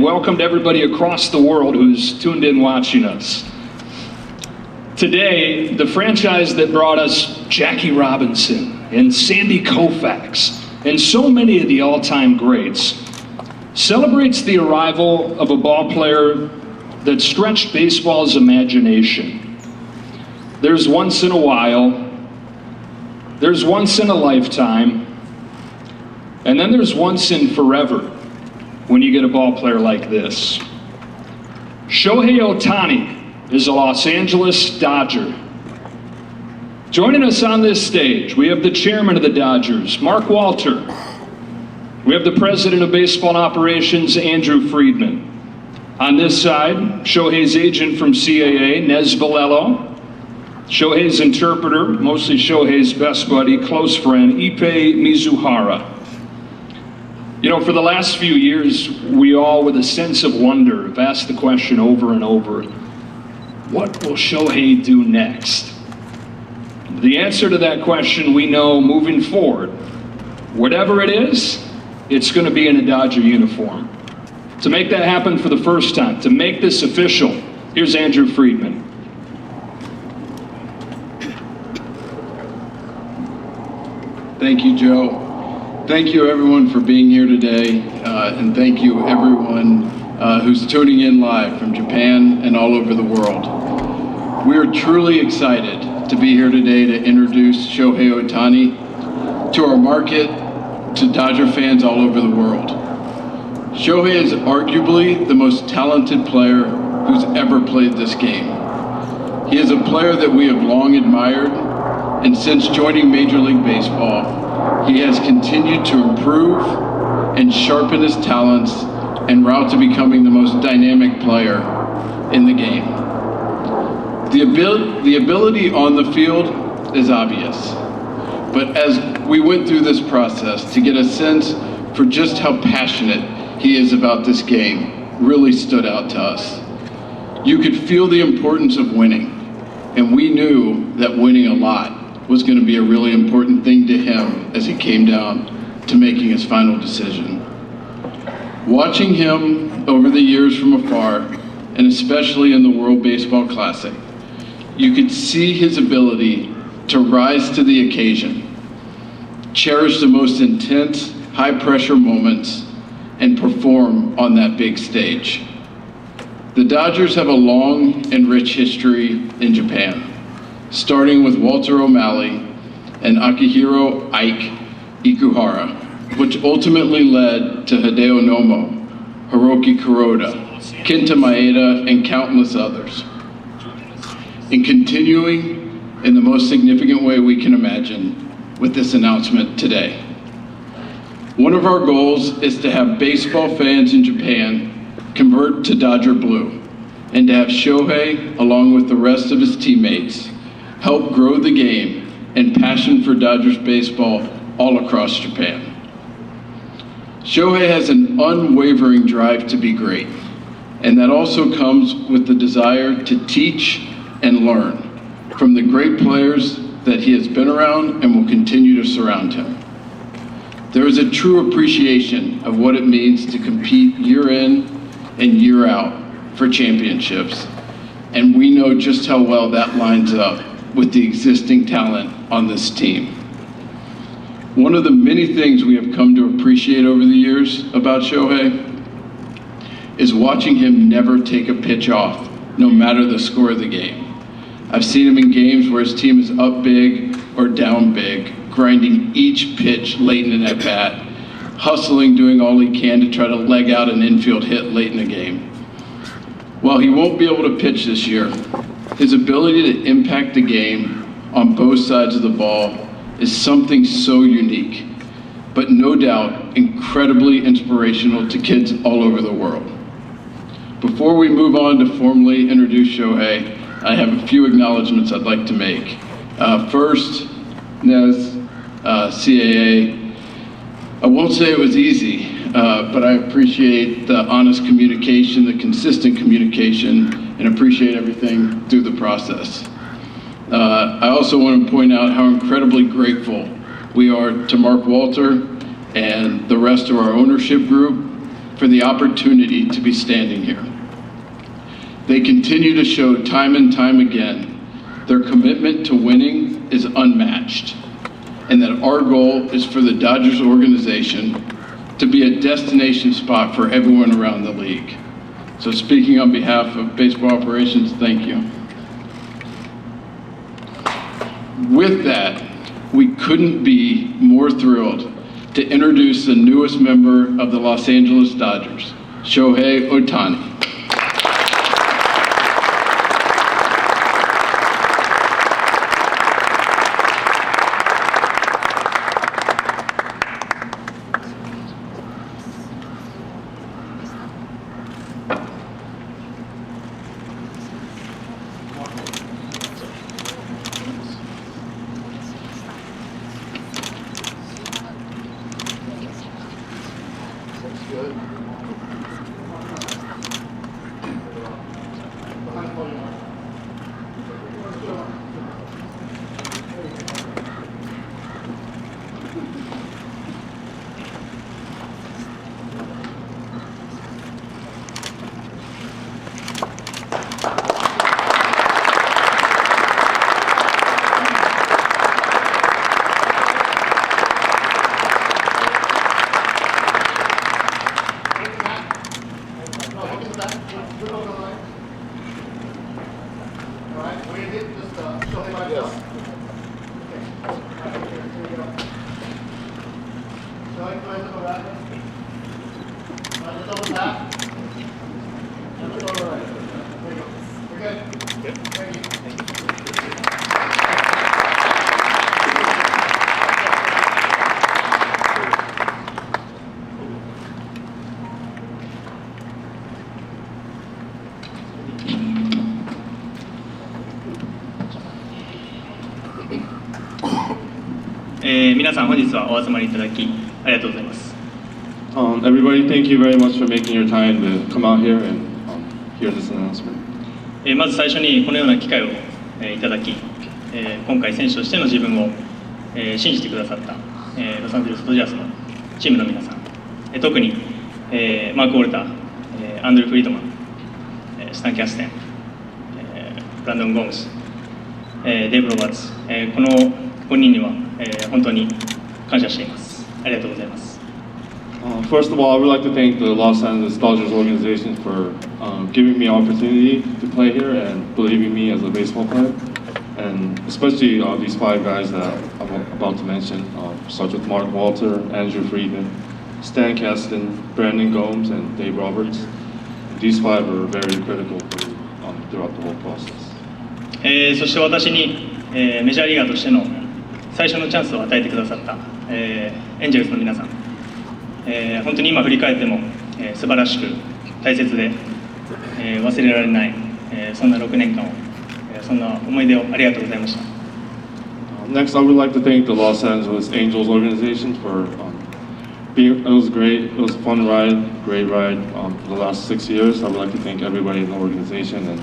welcome to everybody across the world who's tuned in watching us. Today, the franchise that brought us Jackie Robinson and Sandy Koufax and so many of the all-time greats celebrates the arrival of a ball player that stretched baseball's imagination. There's once in a while, there's once in a lifetime, and then there's once in forever when you get a ball player like this. Shohei Ohtani is a Los Angeles Dodger. Joining us on this stage, we have the chairman of the Dodgers, Mark Walter. We have the president of baseball operations, Andrew Friedman. On this side, Shohei's agent from CAA, Nez Valello. Shohei's interpreter, mostly Shohei's best buddy, close friend, Ippei Mizuhara. You know, for the last few years, we all, with a sense of wonder, have asked the question over and over, what will Shohei do next? The answer to that question we know moving forward. Whatever it is, it's going to be in a Dodger uniform. To make that happen for the first time, to make this official, here's Andrew Friedman. Thank you, Joe. Thank you, everyone, for being here today, and thank you, everyone who's tuning in live from Japan and all over the world. We are truly excited to be here today to introduce Shohei Ohtani to our market, to Dodger fans all over the world. Shohei is arguably the most talented player who's ever played this game. He is a player that we have long admired, and since joining Major League Baseball, he has continued to improve and sharpen his talents en route to becoming the most dynamic player in the game. The ability on the field is obvious, but as we went through this process to get a sense for just how passionate he is about this game really stood out to us. You could feel the importance of winning, and we knew that winning a lot was going to be a really important thing to him as he came down to making his final decision. Watching him over the years from afar, and especially in the World Baseball Classic, you could see his ability to rise to the occasion, cherish the most intense, high-pressure moments, and perform on that big stage. The Dodgers have a long and rich history in Japan, starting with Walter O'Malley and Akihiro Ike Ikuhara, which ultimately led to Hideo Nomo, Hiroki Kuroda, Kenta Maeda, and countless others. And continuing in the most significant way we can imagine with this announcement today. One of our goals is to have baseball fans in Japan convert to Dodger Blue, and to have Shohei, along with the rest of his teammates, help grow the game and passion for Dodgers baseball all across Japan. Shohei has an unwavering drive to be great, and that also comes with the desire to teach and learn from the great players that he has been around and will continue to surround him. There is a true appreciation of what it means to compete year in and year out for championships, and we know just how well that lines up with the existing talent on this team. One of the many things we have come to appreciate over the years about Shohei is watching him never take a pitch off, no matter the score of the game. I've seen him in games where his team is up big or down big, grinding each pitch late in an at-bat, hustling, doing all he can to try to leg out an infield hit late in the game. While he won't be able to pitch this year, his ability to impact the game on both sides of the ball is something so unique, but no doubt incredibly inspirational to kids all over the world. Before we move on to formally introduce Shohei, I have a few acknowledgments I'd like to make. First, Nez, CAA, I won't say it was easy, but I appreciate the honest communication, the consistent communication, and appreciate everything through the process. I also want to point out how incredibly grateful we are to Mark Walter and the rest of our ownership group for the opportunity to be standing here. They continue to show time and time again their commitment to winning is unmatched, and that our goal is for the Dodgers organization to be a destination spot for everyone around the league. So speaking on behalf of baseball operations, thank you. With that, we couldn't be more thrilled to introduce the newest member of the Los Angeles Dodgers, Shohei Ohtani.皆さん本日はお集まりいただきありがとうございます。Everybody, thank you very much for making your time to come out here and hear this announcement. まず最初にこのような機会をいただき、今回選手としての自分を信じてくださったロサンゼルスドジャースのチームの皆さん、特にマーク・ウォルター、アンドル・フリードマン、スタン・キャステン、ブランドン・ゴームス、デーブ・ロバーツ、この5人には本当に感謝しています。ありがとうございます。First of all, I would like to thank the Los Angeles Dodgers organization for giving me opportunity to play here and believing me as a baseball player. And especially these 5 guys that I'm about to mention, such as Mark Walter, Andrew Friedman, Stan Kasten, Brandon Gomes, and Dave Roberts. These 5 are very critical throughout the whole process. そして私に、メジャーリーガーとしての最初のチャンスを与えてくださった、エンジェルスの皆さん、本当に今振り返っても、素晴らしく大切で、忘れられない、そんな6年間を、そんな思い出をありがとうございました。Next, I would like to thank the Los Angeles Angels organization for it was great. It was a fun ride, great ride for the last 6 years. I would like to thank everybody in the organization, and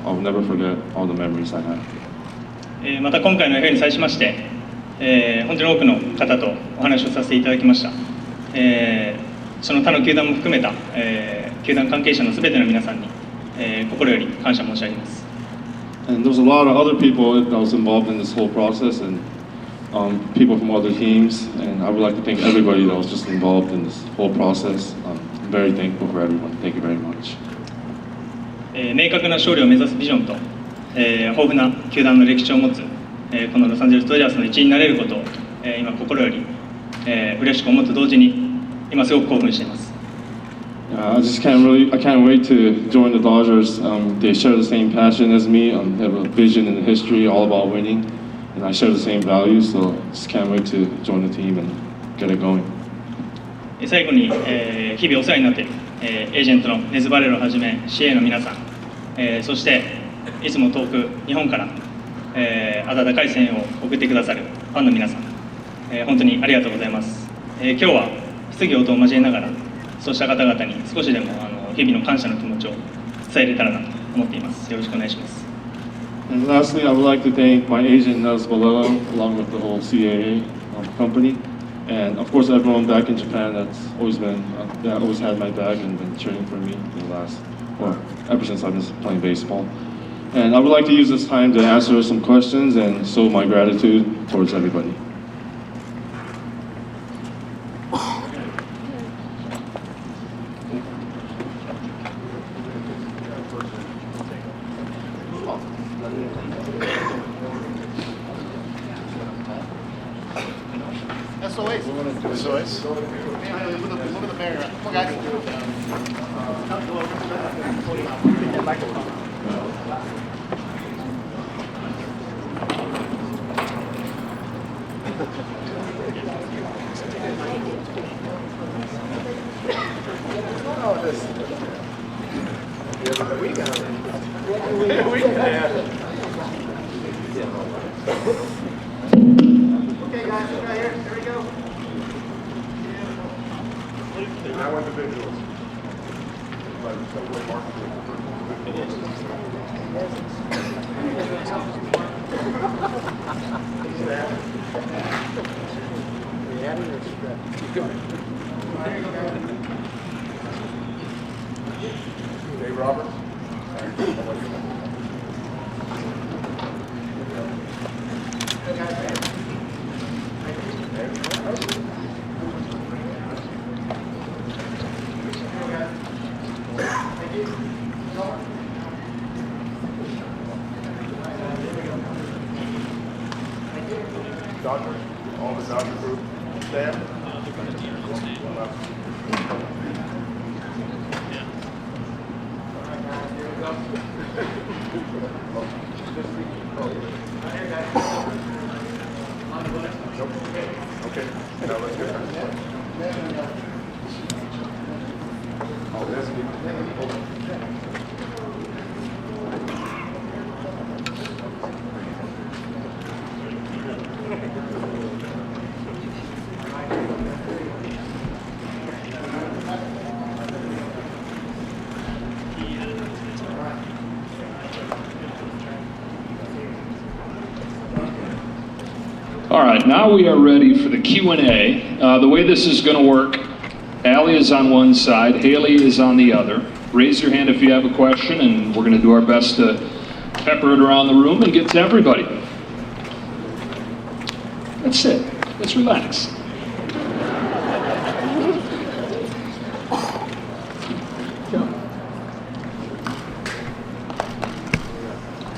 I'll never forget all the memories I had. また今回の FA に際しまして、本当に多くの方とお話をさせていただきました。その他の球団も含めた、球団関係者のすべての皆さんに、心より感謝申し上げます。And there was a lot of other people that was involved in this whole process, and people from other teams, and I would like to thank everybody that was just involved in this whole process. I'm very thankful for everyone. Thank you very much. 明確な勝利を目指すビジョンと、豊富な球団の歴史を持つ、このロサンゼルスドジャースの一員になれることを、今心より、嬉しく思うと同時に今すごく興奮しています。I can't wait to join the Dodgers. They share the same passion as me. They have a vision and a history all about winning, and I share the same values. So just can't wait to join the team and get it going. 最後に、日々お世話になっている、エージェントのネズバレロをはじめ CA の皆さん、そしていつも遠く日本から、温かい声援を送ってくださるファンの皆さん、本当にありがとうございます。今日は質疑応答を交えながらそうした方々に少しでも日々の感謝の気持ちを伝えれたらなと思っています。よろしくお願いします。And lastly, I would like to thank my agent Nels Balella, along with the whole CAA company. And of course, everyone back in Japan that's always been, that always had my back and been cheering for me for the last, well, ever since I've been playing baseball. And I would like to use this time to answer some questions and show my gratitude towards everybody. SOS. Look at the mirror. Come on, guys. Okay, guys, look right here. Here we go. I want the visuals. Hey, Robert. Dodgers, all the Dodger group, stand. Okay, now let's get back to play. Oh, that's good. All right, now we are ready for the Q&A. The way this is going to work, Allie is on one side, Haley is on the other. Raise your hand if you have a question, and we're going to do our best to pepper it around the room and get to everybody. That's it. Let's relax.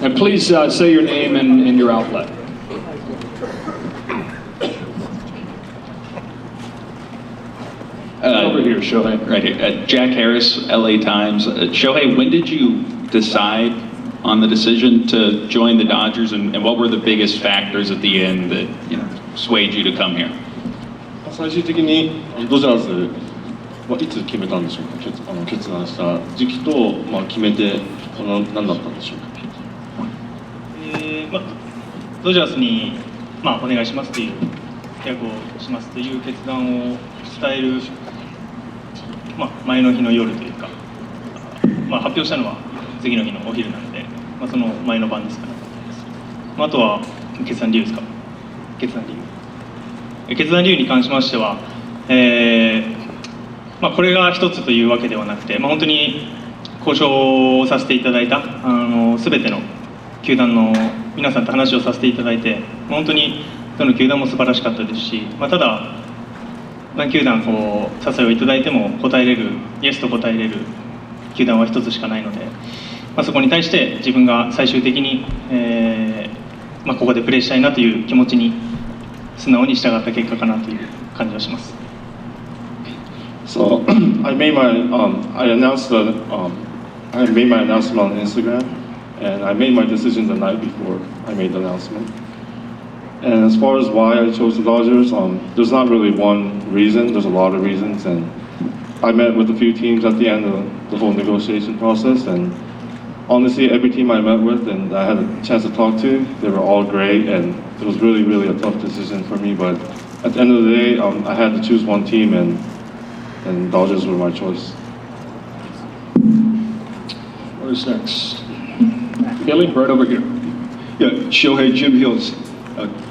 And please say your name and your outlet. Over here, Shohei. Right here. Jack Harris, LA Times. Shohei, when did you decide on the decision to join the Dodgers, and what were the biggest factors at the end that swayed you to come here? 最終的にドジャースはいつ決めたんでしょうか。決断した時期と、決めて何だったんでしょうか。ドジャースに、お願いしますという契約をしますという決断を伝える、前の日の夜というか、発表したのは次の日のお昼なので、その前の晩ですから、あとは決断理由ですか。決断理由に関しましては、これが一つというわけではなくて、本当に交渉をさせていただいた全ての球団の皆さんと話をさせていただいて、本当にどの球団も素晴らしかったですし、ただ何球団誘いをいただいても答えれる、イエスと答えれる球団は一つしかないので、そこに対して自分が最終的に、ここでプレーしたいなという気持ちに素直に従った結果かなという感じはします。So I made my announcement on Instagram, and I made my decision the night before I made the announcement. And as far as why I chose the Dodgers, there's not really one reason. There's a lot of reasons, and I met with a few teams at the end of the whole negotiation process, and honestly, every team I met with and I had a chance to talk to, they were all great, and it was really, really a tough decision for me. But at the end of the day, I had to choose one team, and Dodgers were my choice. Where's next? Haley, right over here. Yeah, Shohei, Jim Hills,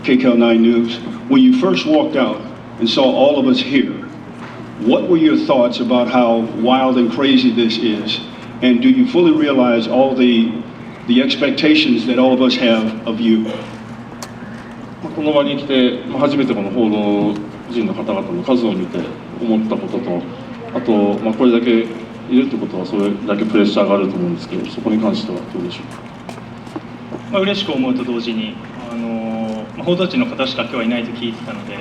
KCAL 9 News. When you first walked out and saw all of us here, what were your thoughts about how wild and crazy this is? And do you fully realize all the expectations that all of us have of you? この場に来て、初めてこの報道陣の方々の数を見て思ったことと、あと、これだけいるってことはそれだけプレッシャーがあると思うんですけど、そこに関してはどうでしょうか。嬉しく思うと同時に、報道陣の方しか今日はいないと聞いてたので、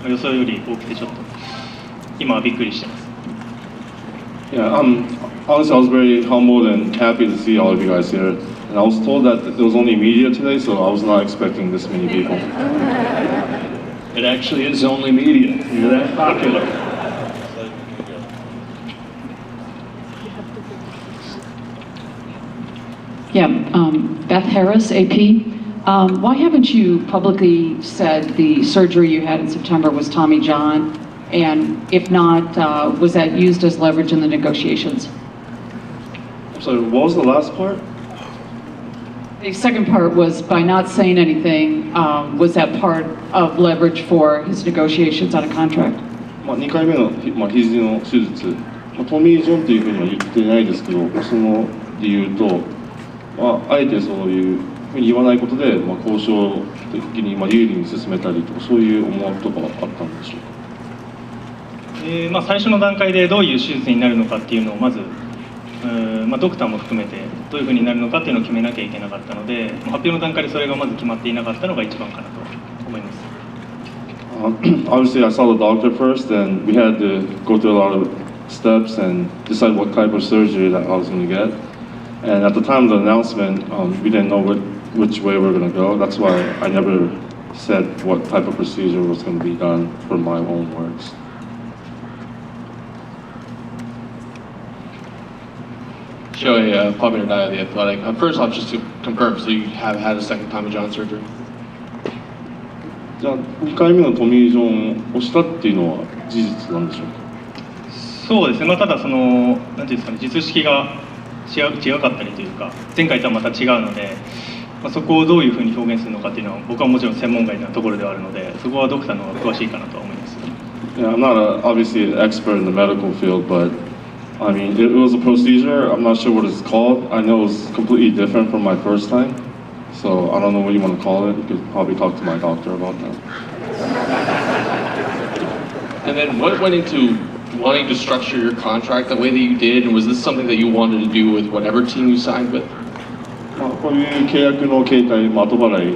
予想より多くてちょっと今はびっくりしてます。Yeah, honestly, I was very humbled and happy to see all of you guys here. And I was told that there was only media today, so I was not expecting this many people. It actually is only media. You're that popular. Yeah, Beth Harris, AP. Why haven't you publicly said the surgery you had in September was Tommy John? And if not, was that used as leverage in the negotiations? I'm sorry, what was the last part? The second part was by not saying anything, was that part of leverage for his negotiations on a contract? 2回目の肘の手術、トミー・ジョンというふうには言ってないですけど、その理由と、あえてそういうふうに言わないことで、交渉的に有利に進めたりとか、そういう思惑とかはあったんでしょうか。最初の段階でどういう手術になるのかっていうのをまず、ドクターも含めてどういうふうになるのかっていうのを決めなきゃいけなかったので、発表の段階でそれがまず決まっていなかったのが一番かなと思います。Obviously, I saw the doctor first, and we had to go through a lot of steps and decide what type of surgery that I was going to get. And at the time of the announcement, we didn't know which way we were going to go. That's why I never said what type of procedure was going to be done for my own words. Shohei, Popular Diet, The Athletic. First off, just to confirm, so you have had a second Tommy John surgery? じゃあ2回目のトミー・ジョンをしたっていうのは事実なんでしょうか。そうですね、ただそのなんていうんですかね、術式が違かったりというか、前回とはまた違うので、そこをどういうふうに表現するのかっていうのは僕はもちろん専門外なところではあるので、そこはドクターの方が詳しいかなとは思います。Yeah, I'm not obviously an expert in the medical field, but I mean, it was a procedure. I'm not sure what it's called. I know it was completely different from my first time. So I don't know what you want to call it. You could probably talk to my doctor about that. And then what went into wanting to structure your contract the way that you did? And was this something that you wanted to do with whatever team you signed with? こういう契約の形態、後払い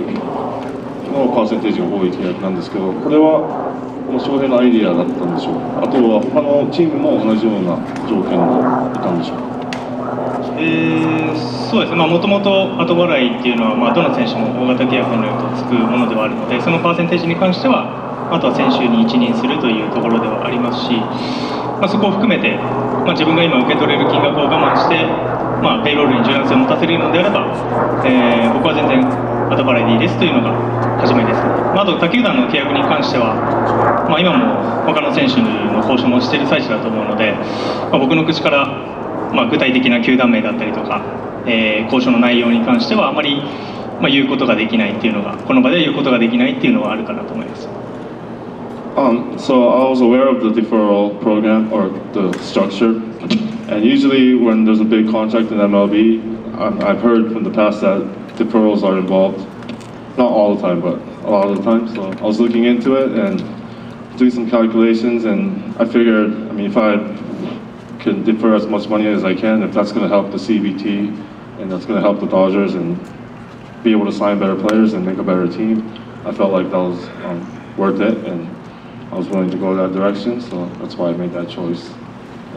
のパーセンテージが多い契約なんですけど、これは翔平のアイディアだったんでしょうか。あとは他のチームも同じような条件でいたんでしょうか。そうですね、もともと後払いっていうのは、どの選手も大型契約になるとつくものではあるので、そのパーセンテージに関しては、あとは選手に一任するというところではありますし、そこを含めて、自分が今受け取れる金額を我慢して、ペイロールに柔軟性を持たせるのであれば、僕は全然後払いでいいですというのが初めです。あと他球団の契約に関しては、今も他の選手の交渉もしている最中だと思うので、僕の口から、具体的な球団名だったりとか、交渉の内容に関してはあまり、言うことができないっていうのが、この場で言うことができないっていうのはあるかなと思います。So I was aware of the deferral program or the structure, and usually when there's a big contract in MLB, I've heard from the past that deferrals are involved. Not all the time, but a lot of the time. So I was looking into it and doing some calculations, and I figured, I mean, if I can defer as much money as I can, if that's going to help the CBT and that's going to help the Dodgers and be able to sign better players and make a better team, I felt like that was worth it, and I was willing to go that direction, so that's why I made that choice.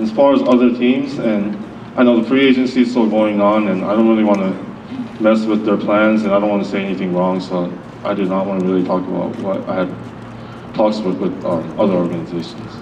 As far as other teams, and I know the free agency is still going on, and I don't really want to mess with their plans, and I don't want to say anything wrong, so I did not want to really talk about what I had talks with other organizations.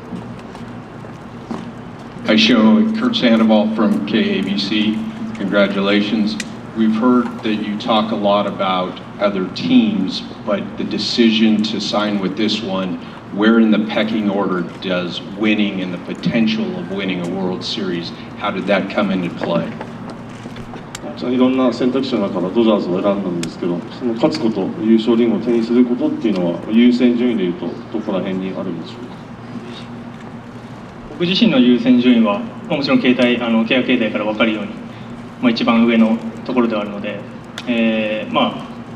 Hi, Shohei. Kurt Sandoval from KABC. Congratulations. We've heard that you talk a lot about other teams, but the decision to sign with this one, where in the pecking order does winning and the potential of winning a World Series, how did that come into play? いろんな選択肢の中からドジャースを選んだんですけど、その勝つこと、優勝リングを手にすることっていうのは優先順位でいうとどこら辺にあるんでしょうか。僕自身の優先順位は、もちろん契約形態から分かるように、一番上のところではあるので、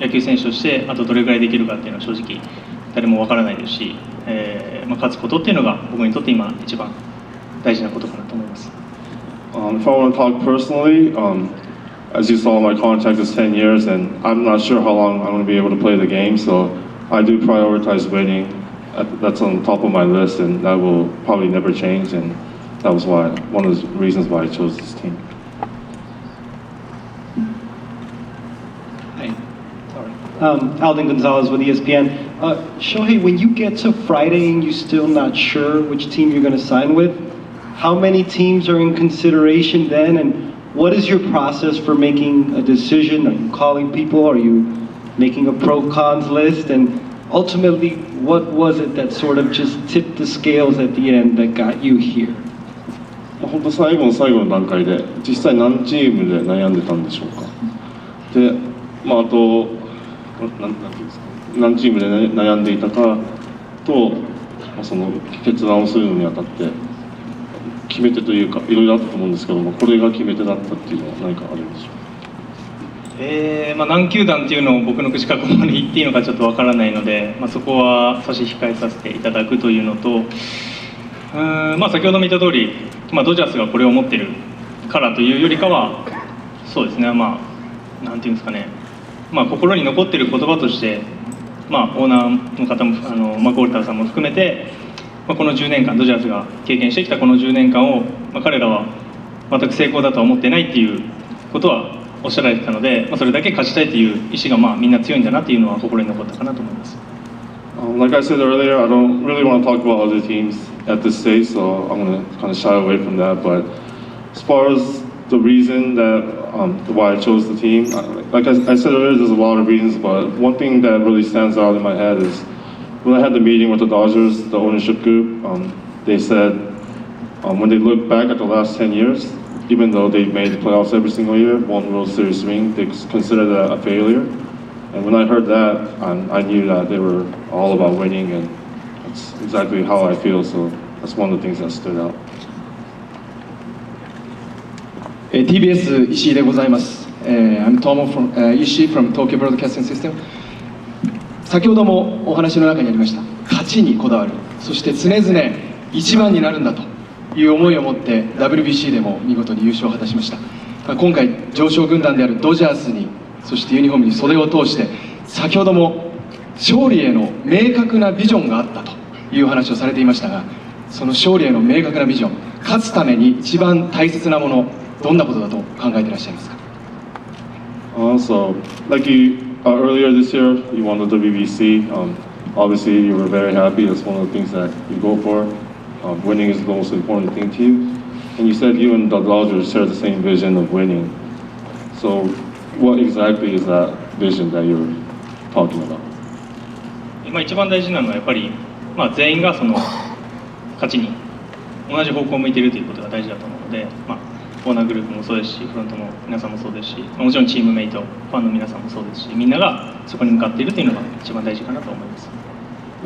野球選手としてあとどれぐらいできるかっていうのは正直誰も分からないですし、勝つことっていうのが僕にとって今一番大事なことかなと思います。If I want to talk personally, as you saw, my contract is 10 years, and I'm not sure how long I'm going to be able to play the game, so I do prioritize winning. That's on top of my list, and that will probably never change, and that was one of the reasons why I chose this team. Alden Gonzalez with ESPN. Shohei, when you get to Friday and you're still not sure which team you're going to sign with, how many teams are in consideration then, and what is your process for making a decision? Are you calling people? Are you making a pro-cons list? And ultimately, what was it that sort of just tipped the scales at the end that got you here? 本当最後の最後の段階で実際何チームで悩んでたんでしょうか。で、あと何チームで悩んでいたかと、その決断をするのにあたって決め手というかいろいろあったと思うんですけども、これが決め手だったっていうのは何かあるんでしょうか。何球団っていうのを僕の口からここまで言っていいのかちょっとわからないので、そこは差し控えさせていただくというのと、先ほども言った通り、ドジャースがこれを持ってるからというよりかは、そうですね、なんていうんですかね、心に残ってる言葉として、オーナーの方もマコールターさんも含めて、この10年間ドジャースが経験してきたこの10年間を、彼らは全く成功だとは思ってないっていうことはおっしゃられてたので、それだけ勝ちたいという意思がみんな強いんだなっていうのは心に残ったかなと思います。Like I said earlier, I don't really want to talk about other teams at this stage, so I'm going to kind of shy away from that. But as far as the reason that why I chose the team, like I said earlier, there's a lot of reasons, but one thing that really stands out in my head is when I had the meeting with the Dodgers, the ownership group, they said when they look back at the last 10 years, even though they've made the playoffs every single year, one World Series ring, they consider that a failure. And when I heard that, I knew that they were all about winning, and that's exactly how I feel, so that's one of the things that stood out. TBS 石井でございます。I'm Tomo from 石井 from Tokyo Broadcasting System。先ほどもお話の中にありました勝ちにこだわる、そして常々一番になるんだという思いを持って WBC でも見事に優勝を果たしました。今回常勝軍団であるドジャースに、そしてユニフォームに袖を通して先ほども勝利への明確なビジョンがあったという話をされていましたが、その勝利への明確なビジョン、勝つために一番大切なもの、どんなことだと考えていらっしゃいますか。So, like you earlier this year, you won the WBC. Obviously, you were very happy. That's one of the things that you go for. Winning is the most important thing to you. And you said you and the Dodgers share the same vision of winning. So, what exactly is that vision that you're talking about? 一番大事なのはやっぱり、全員がその勝ちに同じ方向を向いているということが大事だと思うので、オーナーグループもそうですし、フロントの皆さんもそうですし、もちろんチームメイト、ファンの皆さんもそうですし、みんながそこに向かっているというのが一番大事かなと思います。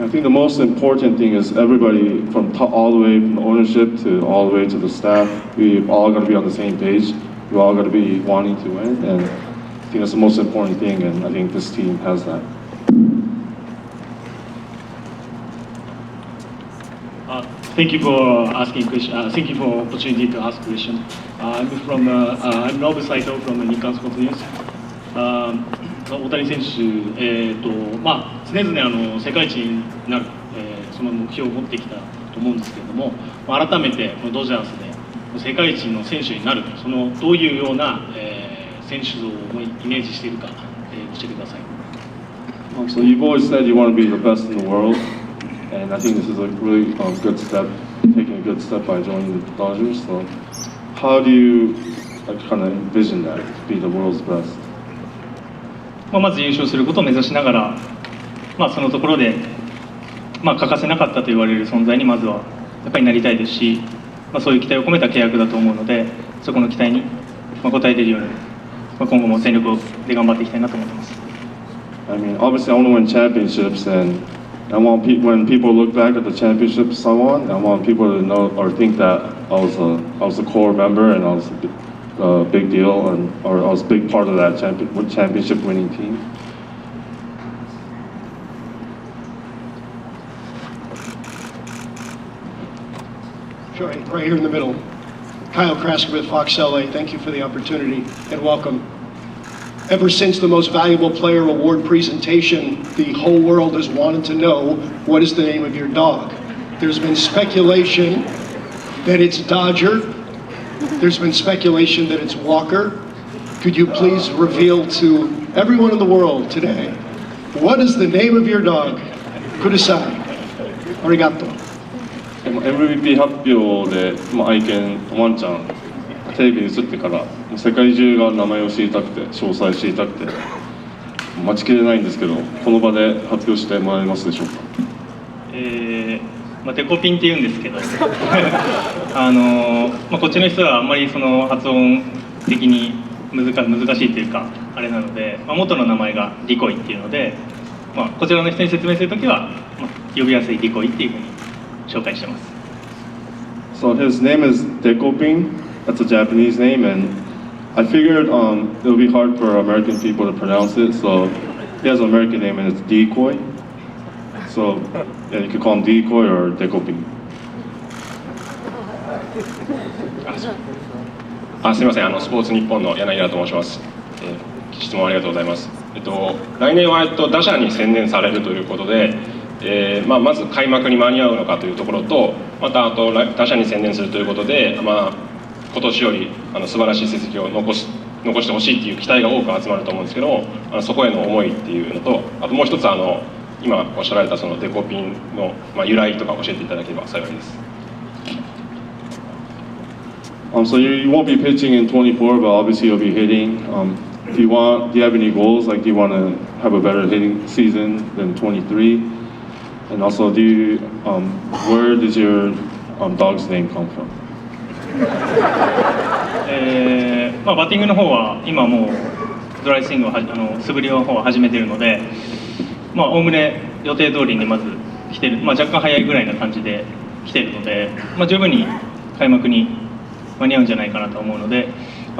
I think the most important thing is everybody from all the way from the ownership to all the way to the staff, we've all got to be on the same page. We all got to be wanting to win, and I think that's the most important thing, and I think this team has that. Thank you for asking question. Thank you for opportunity to ask question. I'm Nobu Saito from Nikkan Sports News. 大谷選手、常々世界一になる、その目標を持ってきたと思うんですけれども、改めてこのドジャースで世界一の選手になる、そのどういうような、選手像をイメージしているか、教えてください。So you've always said you want to be the best in the world, and I think this is a really good step, taking a good step by joining the Dodgers. So how do you kind of envision that to be the world's best? まず優勝することを目指しながら、そのところで、欠かせなかったと言われる存在にまずはやっぱりなりたいですし、そういう期待を込めた契約だと思うので、そこの期待に応えているように今後も全力で頑張っていきたいなと思ってます。I mean, obviously, I want to win championships, and I want when people look back at the championships I won, I want people to know or think that I was a core member and I was a big deal, or I was a big part of that championship winning team. Shohei, right here in the middle. Kyle Krasker with Fox LA, thank you for the opportunity and welcome. Ever since the Most Valuable Player Award presentation, the whole world has wanted to know what is the name of your dog. There's been speculation that it's Dodger. There's been speculation that it's Walker. Could you please reveal to everyone in the world today, what is the name of your dog? Kudasai. Arigato. MVP 発表で、愛犬ワンちゃんテレビに映ってから世界中が名前を知りたくて詳細知りたくて待ちきれないんですけど、この場で発表してもらえますでしょうか。デコピンって言うんですけどこっちの人はあんまりその発音的に難しいというかあれなので、元の名前がディコイっていうので、こちらの人に説明するときは、呼びやすいディコイっていうふうに紹介してます。So his name is Dekoping. That's a Japanese name, and I figured it would be hard for American people to pronounce it. So he has an American name, and it's Decoy. So yeah, you could call him Decoy or Dekoping. すみません、スポーツ日本の柳田と申します。質問ありがとうございます。来年は打者に専念されるということで、まず開幕に間に合うのかというところと、またあと打者に専念するということで、今年より素晴らしい成績を残してほしいという期待が多く集まると思うんですけども、そこへの思いっていうのと、あともう一つ今おっしゃられたそのデコピンの由来とか教えていただければ幸いです。So you won't be pitching in 24, but obviously you'll be hitting. Do you have any goals? Like, do you want to have a better hitting season than 23? And also, where does your dog's name come from? バッティングの方は今もうドライスイングを素振りの方は始めているので、おおむね予定通りにまず来てる、若干早いぐらいな感じで来ているので、十分に開幕に間に合うんじゃないかなと思うので、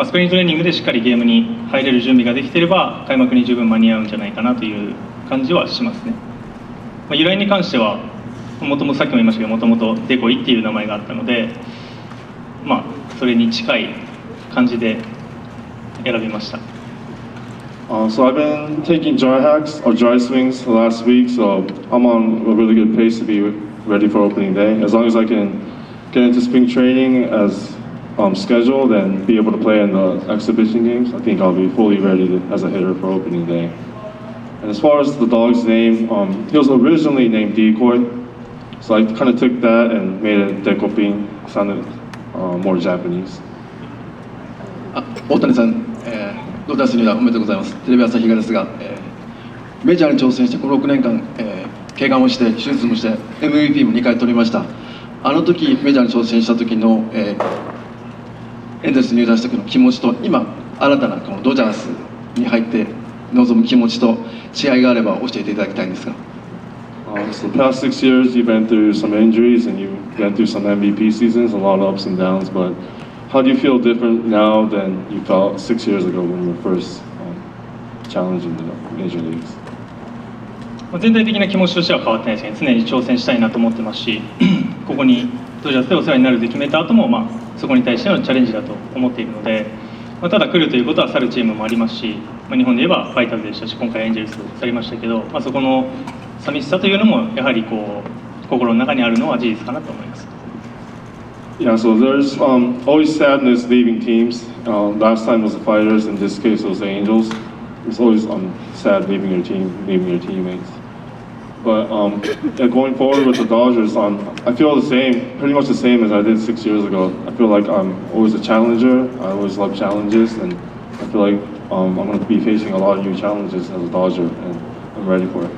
スプリングトレーニングでしっかりゲームに入れる準備ができていれば開幕に十分間に合うんじゃないかなという感じはしますね。由来に関してはもともとさっきも言いましたけど、もともとデコイっていう名前があったので、それに近い感じで選びました。So I've been taking dry hacks or dry swings last week, so I'm on a really good pace to be ready for opening day. As long as I can get into spring training as scheduled and be able to play in the exhibition games, I think I'll be fully ready as a hitter for opening day. And as far as the dog's name, he was originally named Decoy, so I kind of took that and made it Dekoping, sounded more Japanese. 大谷さん、ドジャース入団おめでとうございます。テレビ朝日がですが、メジャーに挑戦してこの6年間、怪我もして手術もして MVP も2回取りました。あの時メジャーに挑戦した時の、エンゼルス入団した時の気持ちと今新たなこのドジャースに入って臨む気持ちと違いがあれば教えていただきたいんですが。So the past 6 years you've been through some injuries and you've been through some MVP seasons, a lot of ups and downs, but how do you feel different now than you felt 6 years ago when you were first challenging the major leagues? 全体的な気持ちとしては変わってないですね。常に挑戦したいなと思ってますし、ここにドジャースでお世話になると決めた後も、そこに対してのチャレンジだと思っているので、ただ来るということは去るチームもありますし、日本で言えばファイターズでしたし、今回エンジェルス去りましたけど、そこの寂しさというのもやはり心の中にあるのは事実かなと思います。Yeah, so there's always sadness leaving teams. Last time was the Fighters, in this case it was the Angels. It's always sad leaving your team, leaving your teammates. But going forward with the Dodgers, I feel the same, pretty much the same as I did 6 years ago. I feel like I'm always a challenger. I always love challenges, and I feel like I'm going to be facing a lot of new challenges as a Dodger, and I'm ready for it.